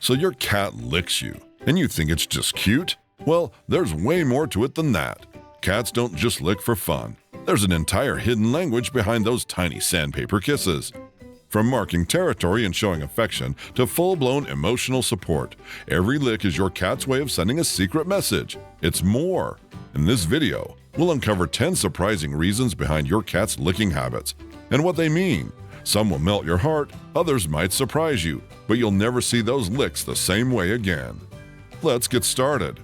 So your cat licks you, and you think it's just cute? Well, there's way more to it than that. Cats don't just lick for fun. There's an entire hidden language behind those tiny sandpaper kisses. From marking territory and showing affection to full-blown emotional support, every lick is your cat's way of sending a secret message. It's more. In this video, we'll uncover 10 surprising reasons behind your cat's licking habits and what they mean. Some will melt your heart, others might surprise you, but you'll never see those licks the same way again. Let's get started.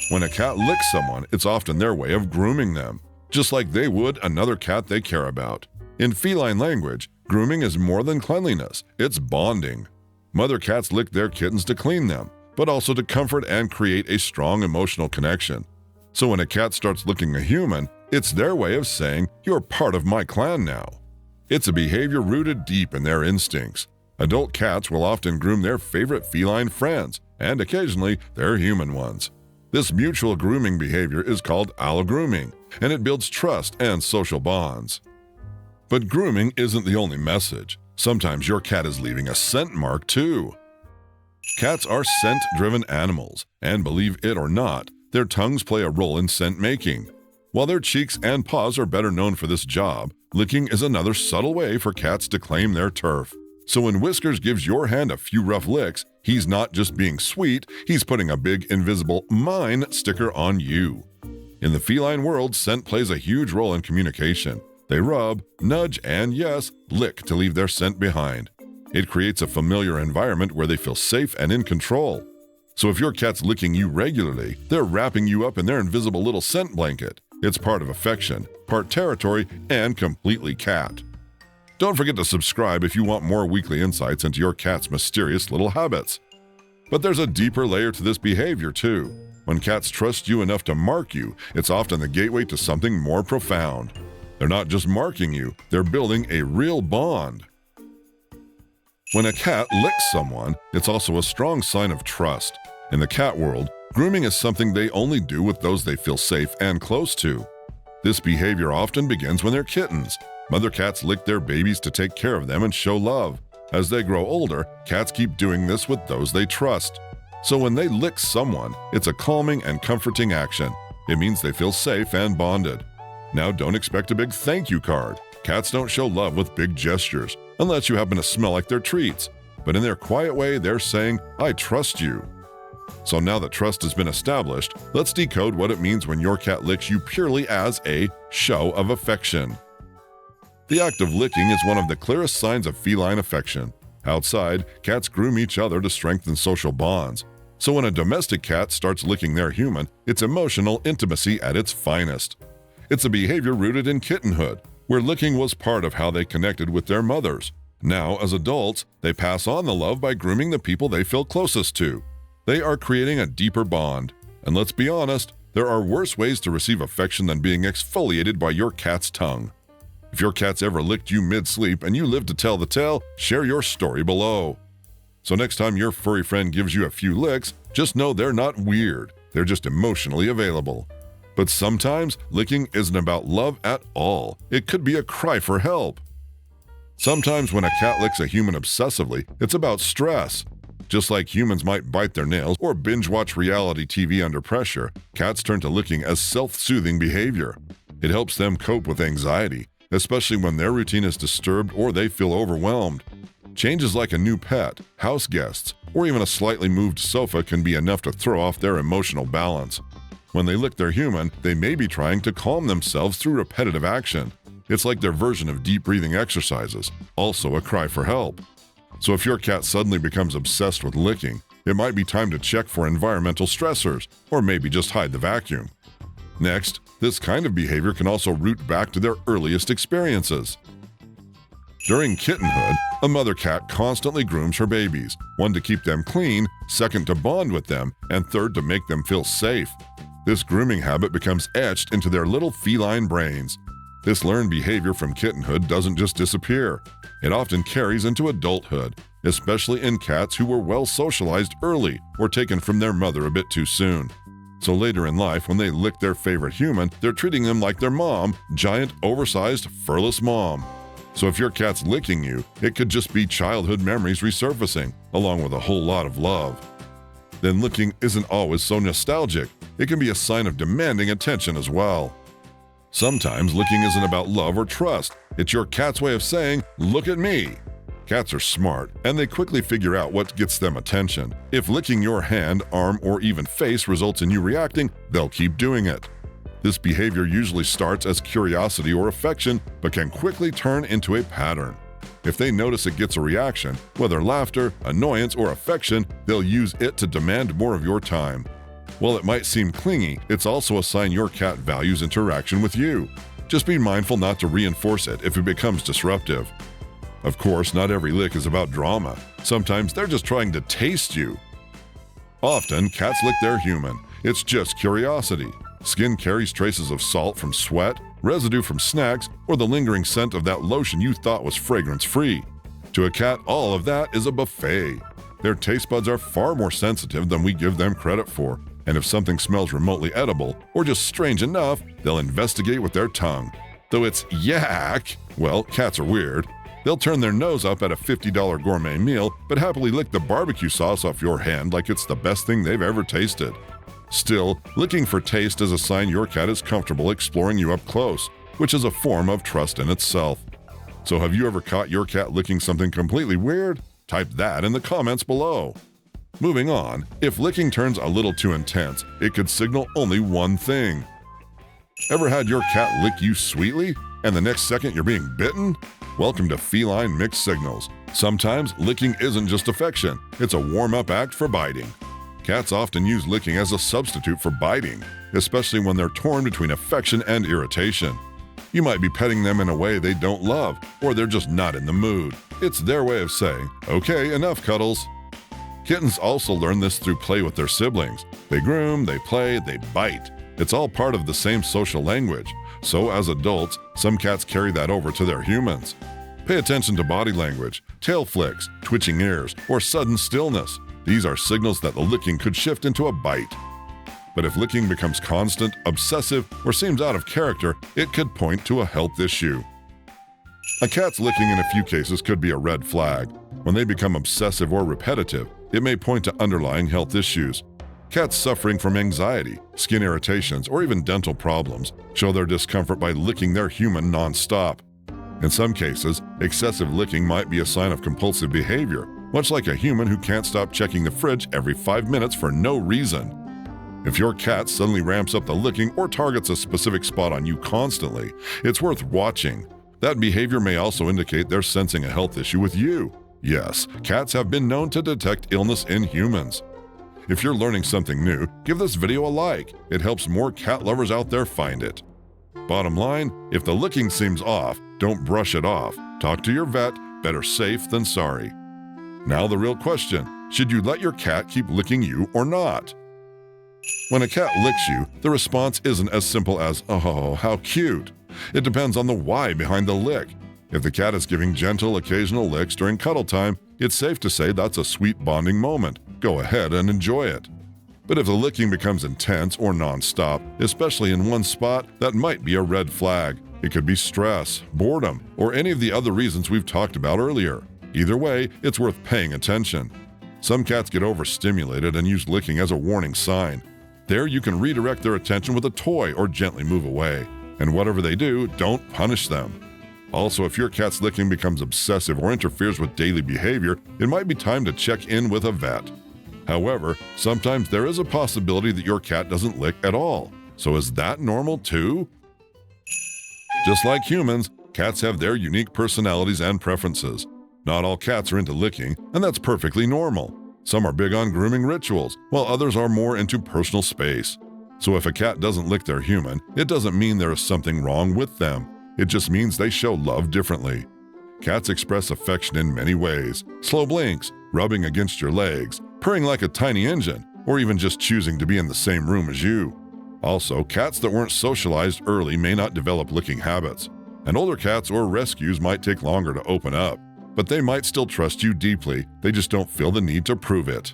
When a cat licks someone, it's often their way of grooming them, just like they would another cat they care about. In feline language, grooming is more than cleanliness, it's bonding. Mother cats lick their kittens to clean them, but also to comfort and create a strong emotional connection. So when a cat starts licking a human, it's their way of saying, "You're part of my clan now." It's a behavior rooted deep in their instincts. Adult cats will often groom their favorite feline friends, and occasionally their human ones. This mutual grooming behavior is called allogrooming, and it builds trust and social bonds. But grooming isn't the only message. Sometimes your cat is leaving a scent mark too. Cats are scent-driven animals, and believe it or not, their tongues play a role in scent making. While their cheeks and paws are better known for this job, licking is another subtle way for cats to claim their turf. So when Whiskers gives your hand a few rough licks, he's not just being sweet, he's putting a big invisible "mine" sticker on you. In the feline world, scent plays a huge role in communication. They rub, nudge, and yes, lick to leave their scent behind. It creates a familiar environment where they feel safe and in control. So if your cat's licking you regularly, they're wrapping you up in their invisible little scent blanket. It's part of affection, part territory, and completely cat. Don't forget to subscribe if you want more weekly insights into your cat's mysterious little habits. But there's a deeper layer to this behavior too. When cats trust you enough to mark you, it's often the gateway to something more profound. They're not just marking you, they're building a real bond. When a cat licks someone, it's also a strong sign of trust. In the cat world, grooming is something they only do with those they feel safe and close to. This behavior often begins when they're kittens. Mother cats lick their babies to take care of them and show love. As they grow older, cats keep doing this with those they trust. So when they lick someone, it's a calming and comforting action. It means they feel safe and bonded. Now don't expect a big thank you card. Cats don't show love with big gestures, unless you happen to smell like their treats. But in their quiet way, they're saying, "I trust you." So now that trust has been established, let's decode what it means when your cat licks you purely as a show of affection. The act of licking is one of the clearest signs of feline affection. Outside, cats groom each other to strengthen social bonds. So when a domestic cat starts licking their human, it's emotional intimacy at its finest. It's a behavior rooted in kittenhood, where licking was part of how they connected with their mothers. Now, as adults, they pass on the love by grooming the people they feel closest to. They are creating a deeper bond. And let's be honest, there are worse ways to receive affection than being exfoliated by your cat's tongue. If your cat's ever licked you mid-sleep and you live to tell the tale, share your story below. So next time your furry friend gives you a few licks, just know they're not weird. They're just emotionally available. But sometimes, licking isn't about love at all. It could be a cry for help. Sometimes when a cat licks a human obsessively, it's about stress. Just like humans might bite their nails or binge-watch reality TV under pressure, cats turn to licking as self-soothing behavior. It helps them cope with anxiety, especially when their routine is disturbed or they feel overwhelmed. Changes like a new pet, house guests, or even a slightly moved sofa can be enough to throw off their emotional balance. When they lick their human, they may be trying to calm themselves through repetitive action. It's like their version of deep breathing exercises, also a cry for help. So if your cat suddenly becomes obsessed with licking, it might be time to check for environmental stressors, or maybe just hide the vacuum. Next, this kind of behavior can also root back to their earliest experiences. During kittenhood, a mother cat constantly grooms her babies, one to keep them clean, second to bond with them, and third to make them feel safe. This grooming habit becomes etched into their little feline brains. This learned behavior from kittenhood doesn't just disappear. It often carries into adulthood, especially in cats who were well socialized early or taken from their mother a bit too soon. So later in life, when they lick their favorite human, they're treating them like their mom, giant, oversized, furless mom. So if your cat's licking you, it could just be childhood memories resurfacing, along with a whole lot of love. Then licking isn't always so nostalgic. It can be a sign of demanding attention as well. Sometimes licking isn't about love or trust. It's your cat's way of saying, "Look at me." Cats are smart, and they quickly figure out what gets them attention. If licking your hand, arm, or even face results in you reacting, they'll keep doing it. This behavior usually starts as curiosity or affection, but can quickly turn into a pattern. If they notice it gets a reaction, whether laughter, annoyance, or affection, they'll use it to demand more of your time. While it might seem clingy, it's also a sign your cat values interaction with you. Just be mindful not to reinforce it if it becomes disruptive. Of course, not every lick is about drama. Sometimes they're just trying to taste you. Often, cats lick their human. It's just curiosity. Skin carries traces of salt from sweat, residue from snacks, or the lingering scent of that lotion you thought was fragrance-free. To a cat, all of that is a buffet. Their taste buds are far more sensitive than we give them credit for, and if something smells remotely edible or just strange enough, they'll investigate with their tongue. Though it's yak, well, cats are weird. They'll turn their nose up at a $50 gourmet meal, but happily lick the barbecue sauce off your hand like it's the best thing they've ever tasted. Still, licking for taste is a sign your cat is comfortable exploring you up close, which is a form of trust in itself. So have you ever caught your cat licking something completely weird? Type that in the comments below. Moving on, if licking turns a little too intense, it could signal only one thing. Ever had your cat lick you sweetly, and the next second you're being bitten? Welcome to feline mixed signals. Sometimes licking isn't just affection, it's a warm-up act for biting. Cats often use licking as a substitute for biting, especially when they're torn between affection and irritation. You might be petting them in a way they don't love, or they're just not in the mood. It's their way of saying, "Okay, enough cuddles." Kittens also learn this through play with their siblings. They groom, they play, they bite. It's all part of the same social language. So as adults, some cats carry that over to their humans. Pay attention to body language, tail flicks, twitching ears, or sudden stillness. These are signals that the licking could shift into a bite. But if licking becomes constant, obsessive, or seems out of character, it could point to a health issue. A cat's licking in a few cases could be a red flag. When they become obsessive or repetitive, it may point to underlying health issues. Cats suffering from anxiety, skin irritations, or even dental problems show their discomfort by licking their human non-stop. In some cases, excessive licking might be a sign of compulsive behavior, much like a human who can't stop checking the fridge every 5 minutes for no reason. If your cat suddenly ramps up the licking or targets a specific spot on you constantly, it's worth watching. That behavior may also indicate they're sensing a health issue with you. Yes, cats have been known to detect illness in humans. If you're learning something new, give this video a like. It helps more cat lovers out there find it. Bottom line, if the licking seems off, don't brush it off. Talk to your vet, better safe than sorry. Now the real question, should you let your cat keep licking you or not? When a cat licks you, the response isn't as simple as, "Oh, how cute." It depends on the why behind the lick. If the cat is giving gentle, occasional licks during cuddle time, it's safe to say that's a sweet bonding moment. Go ahead and enjoy it. But if the licking becomes intense or non-stop, especially in one spot, that might be a red flag. It could be stress, boredom, or any of the other reasons we've talked about earlier. Either way, it's worth paying attention. Some cats get overstimulated and use licking as a warning sign. There you can redirect their attention with a toy or gently move away. And whatever they do, don't punish them. Also, if your cat's licking becomes obsessive or interferes with daily behavior, it might be time to check in with a vet. However, sometimes there is a possibility that your cat doesn't lick at all. So is that normal too? Just like humans, cats have their unique personalities and preferences. Not all cats are into licking, and that's perfectly normal. Some are big on grooming rituals, while others are more into personal space. So if a cat doesn't lick their human, it doesn't mean there is something wrong with them. It just means they show love differently. Cats express affection in many ways. Slow blinks, rubbing against your legs, purring like a tiny engine, or even just choosing to be in the same room as you. Also, cats that weren't socialized early may not develop licking habits. And older cats or rescues might take longer to open up. But they might still trust you deeply, they just don't feel the need to prove it.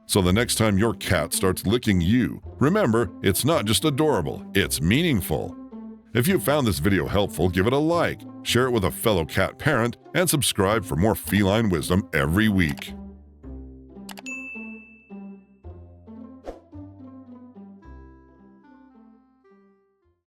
So the next time your cat starts licking you, remember, it's not just adorable, it's meaningful. If you found this video helpful, give it a like, share it with a fellow cat parent, and subscribe for more feline wisdom every week.